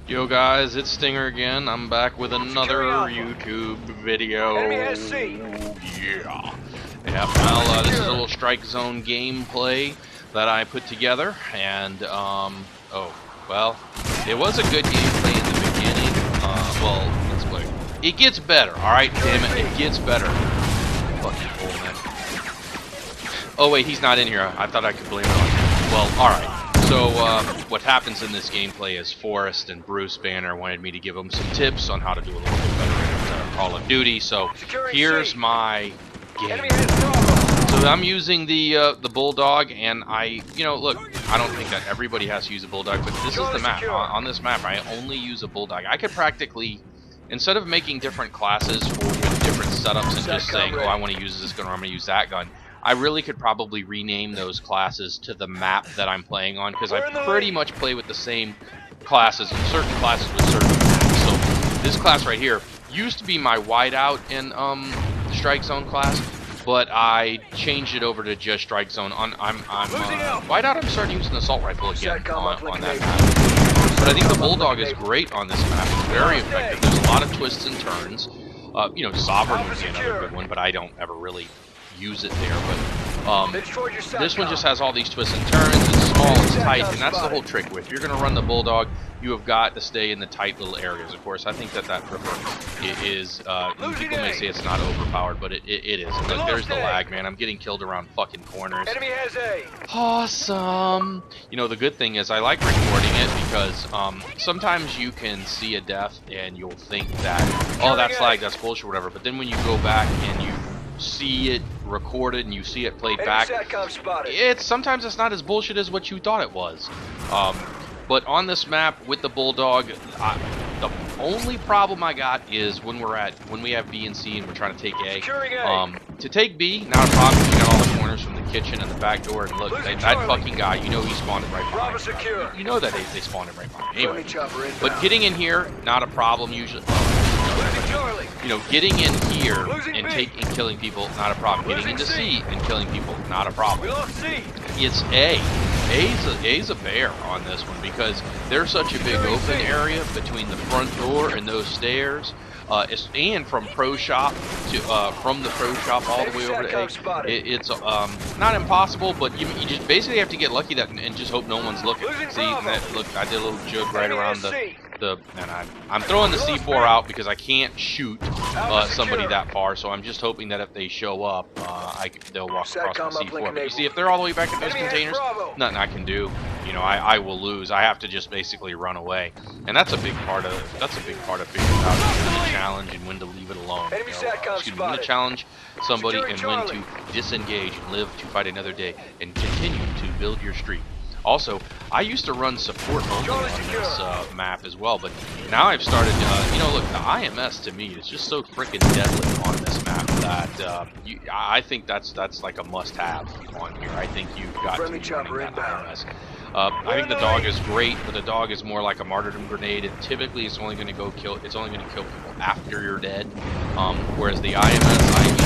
Yo guys, it's Stinger again. I'm back with another YouTube video. Yeah. Well, this is a little Strikezone gameplay that I put together, and oh, well, it was a good gameplay in the beginning. Well, let's play. It gets better. All right, damn it, it gets better. Fucking bull, man. Oh wait, he's not in here. I thought I could blame it on him. Well, all right. So, what happens in this gameplay is Forrest and Bruce Banner wanted me to give them some tips on how to do a little bit better at Call of Duty. So, here's my game. So, I'm using the Bulldog, and look, I don't think that everybody has to use a Bulldog, but this is the map. On this map, I only use a Bulldog. I could practically, instead of making different classes with different setups and just saying, oh, I want to use this gun or I'm going to use that gun, I really could probably rename those classes to the map that I'm playing on, because I pretty much play with the same classes and certain classes with certain maps. So this class right here used to be my whiteout in Strikezone class, but I changed it over to just Strikezone. Whiteout, I'm starting using the assault rifle again on that map. But I think the Bulldog is great on this map. It's very effective. There's a lot of twists and turns. Sovereign would be another good one, but I don't ever really use it there, but this one just has all these twists and turns. It's small, it's tight, and that's the whole trick with. If you're going to run the Bulldog, you have got to stay in the tight little areas. Of course, I think that is, people may say it's not overpowered, but it is. And look, there's the lag, man. I'm getting killed around fucking corners. Awesome. You know, the good thing is I like recording it because sometimes you can see a death and you'll think that, oh, that's lag, that's bullshit, whatever. But then when you go back and you see it recorded and you see it played back, sometimes it's not as bullshit as what you thought it was. But on this map with the Bulldog, the only problem I got is when we have B and C and we're trying to take A. To take B, not a problem. You got all the corners from the kitchen and the back door, and look, that fucking guy, you know he spawned right behind. You know that they spawned it right behind. Anyway, but getting in here, not a problem usually. Getting in here and killing people, not a problem. Getting into C and killing people, not a problem. It's A. A's a bear on this one because there's such a big open area between the front door and those stairs. And from Pro Shop to from the Pro Shop all the way over to A, it's not impossible, but you just basically have to get lucky and just hope no one's looking. See, look, I did a little joke right around and I'm throwing the C4 out because I can't shoot somebody that far, so I'm just hoping that if they show up, they'll walk across the C4. But you see, if they're all the way back in those containers, nothing I can do. I will lose. I have to just basically run away, and that's a big part of figuring out when to challenge and when to leave it alone. When to challenge somebody and when to disengage and live to fight another day and continue to build your streak. Also, I used to run support only on this map as well, but now I've started, look, the IMS to me is just so freaking deadly on this map that I think that's like a must-have on here. I think you've got to be running that IMS. I think the dog is great, but the dog is more like a martyrdom grenade, and typically it's only going to kill people after you're dead. Whereas the IMS, I use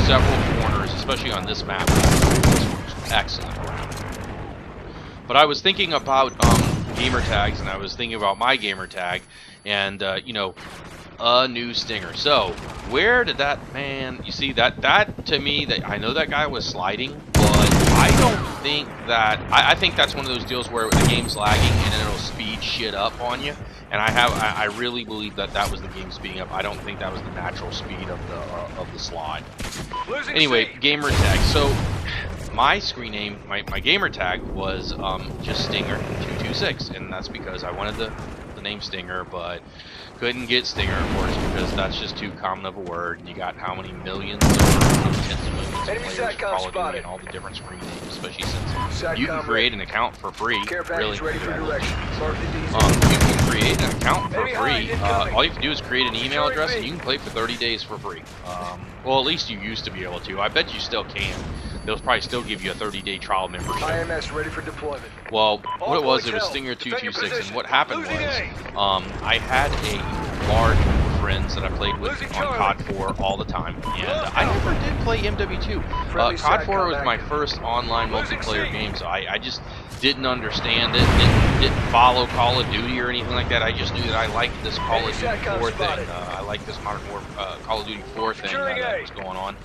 several corners, especially on this map. Excellent. But I was thinking about gamer tags, and I was thinking about my gamer tag, and aNewStinger. So where did that man? You see that to me, that I know that guy was sliding, but I don't think that. I think that's one of those deals where the game's lagging and then it'll speed shit up on you. And I really believe that was the game speeding up. I don't think that was the natural speed of the slide. Anyway, gamer tag. So my screen name, my gamer tag was just Stinger226, and that's because I wanted the name Stinger, but couldn't get Stinger, of course, because that's just too common of a word. And you got how many millions or tens of millions of players of Call of Duty and all the different screen names, especially since you can create an account for free. Really, you can create an account for free. All you have to do is create an email address, and you can play for 30 days for free. Well, at least you used to be able to. I bet you still can. They'll probably still give you a 30-day trial membership. IMS ready for deployment. Well, what it was Stinger226, and what happened was, I had a large friends that I played with on COD 4 all the time, and I never did play MW2. COD 4 was my first online multiplayer game, so I just didn't understand it, didn't follow Call of Duty or anything like that. I just knew that I liked this Call of Duty 4 thing. I liked this Modern War, Call of Duty 4 thing that was going on.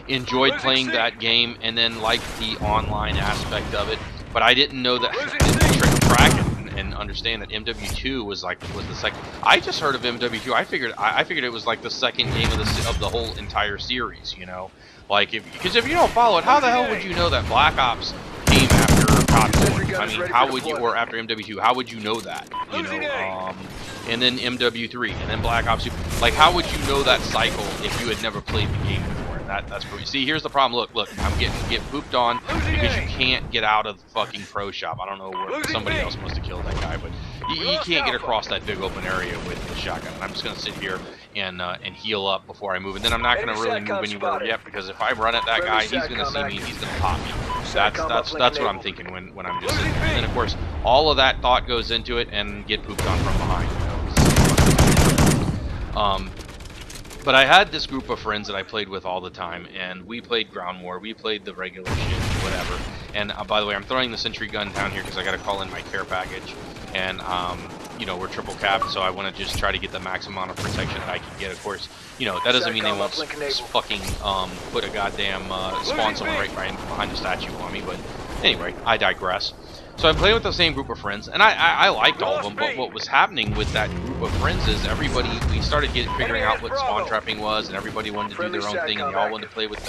Enjoyed playing that game, and then liked the online aspect of it. But I didn't know that, didn't track it and understand that MW2 was the second. I just heard of MW2. I figured it was like the second game of the whole entire series. You know, like because if you don't follow it, how the hell would you know that Black Ops came after COD 4? I mean, how would you, or after MW2? How would you know that? You know, and then MW3, and then Black Ops 2. Like, how would you know that cycle if you had never played the game before? That's pretty. See, here's the problem. Look, I'm getting pooped on because you can't get out of the fucking pro shop. I don't know where somebody else must have killed that guy, but you can't get across that big open area with the shotgun. And I'm just gonna sit here and heal up before I move, and then I'm not gonna really move anywhere yet because if I run at that guy, he's gonna see me and he's gonna pop me. That's what I'm thinking when I'm just sitting there. And of course, all of that thought goes into it and get pooped on from behind. You know? But I had this group of friends that I played with all the time, and we played Ground War, we played the regular shit, whatever. And by the way, I'm throwing the sentry gun down here because I got to call in my care package, and you know, we're triple capped, so I want to just try to get the maximum amount of protection that I can get. Of course, you know, that doesn't mean they won't fucking put a goddamn spawn someone right behind the statue on me. But anyway, I digress. So I'm playing with the same group of friends, and I liked all of them, but what was happening with that group of friends is we started figuring out what spawn trapping was, and everybody wanted to do their own thing, and they all wanted to play with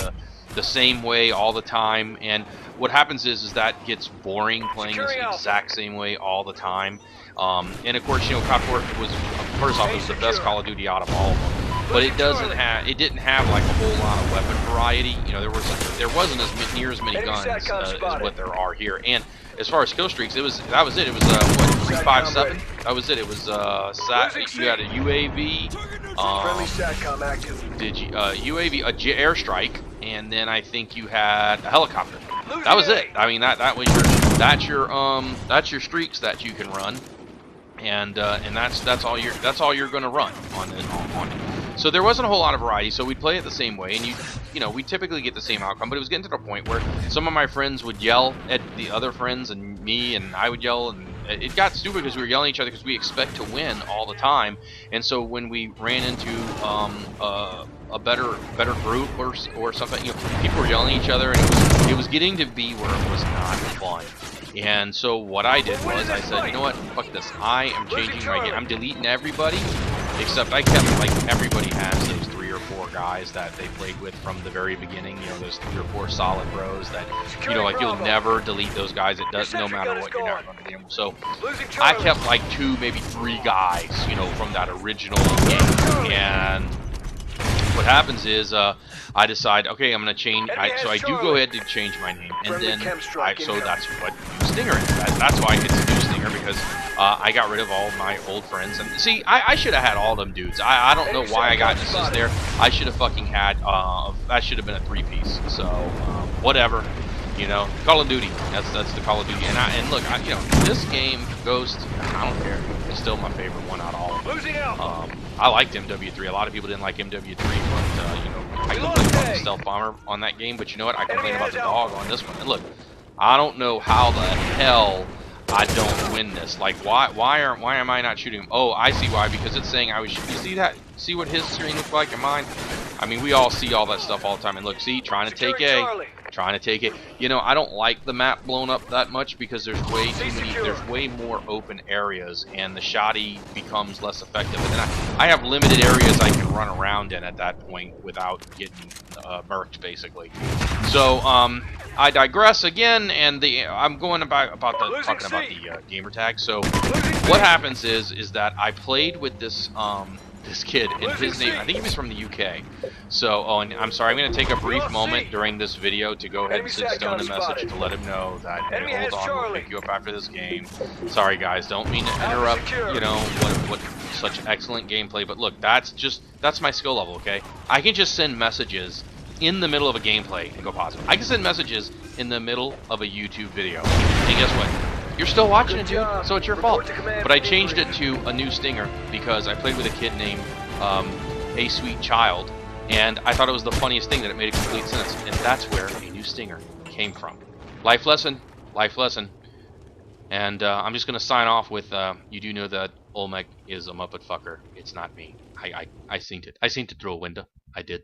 the same way all the time. And what happens is that gets boring playing this exact same way all the time. And of course, you know, COD 4 was, first off, it was the best Call of Duty out of all of them. But it didn't have like a whole lot of weapon variety. You know, there wasn't near as many guns as what there are here. And as far as kill streaks, that was it. It was what, 357? That was it. It was you had a UAV, UAV, airstrike, and then I think you had a helicopter. That was it. I mean, that's your streaks that you can run, and that's all you're gonna run on it. So there wasn't a whole lot of variety, so we'd play it the same way, and you know, we typically get the same outcome, but it was getting to the point where some of my friends would yell at the other friends and me, and I would yell, and it got stupid because we were yelling at each other because we expect to win all the time. And so when we ran into a better group or something, you know, people were yelling at each other, and it was getting to be where it was not fun. And so what I did was I said, you know what, fuck this, I am changing my game. I'm deleting everybody, except I kept, like, everybody has those 3 or 4 guys that they played with from the very beginning. You know, those 3 or 4 solid bros that, you know, like, you'll never delete those guys. It does, no matter what, you're not going to delete them. So I kept like 2, maybe 3 guys, you know, from that original game. And what happens is I decide, okay, I'm going to change. So I do go ahead to change my name, and then so that's what aNewStinger is. That's why it's aNewStinger, because I got rid of all my old friends. And see, I should have had all them dudes. I don't know why I got just there. I should have fucking had that should have been a 3-piece. So whatever, you know, Call of Duty. That's the Call of Duty. And look, you know, this game, Ghost, I don't care. It's still my favorite one out of all of them. I liked MW3. A lot of people didn't like MW3, but you know, I complained about the stealth bomber on that game. But you know what? I complained about the dog on this one. And look, I don't know how the hell I don't win this. Like, why am I not shooting him? Oh, I see why. Because it's saying I was. You see that? See what his screen looks like and mine? I mean, we all see all that stuff all the time. And look, see, trying to take A. Trying to take it. You know, I don't like the map blown up that much because there's way too many. There's way more open areas, and the shoddy becomes less effective. And then I have limited areas I can run around in at that point without getting murked, basically. So I digress again, and I'm going talking about the gamer tag. So what happens is that I played with this this kid, and his name, I think he was from the UK. So, oh, and I'm sorry, I'm going to take a brief moment during this video to go ahead and send Stone a message to let him know that, hey, hold on, we'll pick you up after this game. Sorry guys, don't mean to interrupt, you know, what such excellent gameplay, but look, that's my skill level, okay? I can just send messages in the middle of a gameplay and go positive. I can send messages in the middle of a YouTube video, and guess what? You're still watching it, dude, so it's your fault. But I changed it to aNewStinger because I played with a kid named a sweet child, and I thought it was the funniest thing that it made complete sense, and that's where aNewStinger came from. Life lesson, life lesson. And I'm just gonna sign off with you do know that Olmec is a Muppet fucker. It's not me. I seen it. I seen it through a window. I did.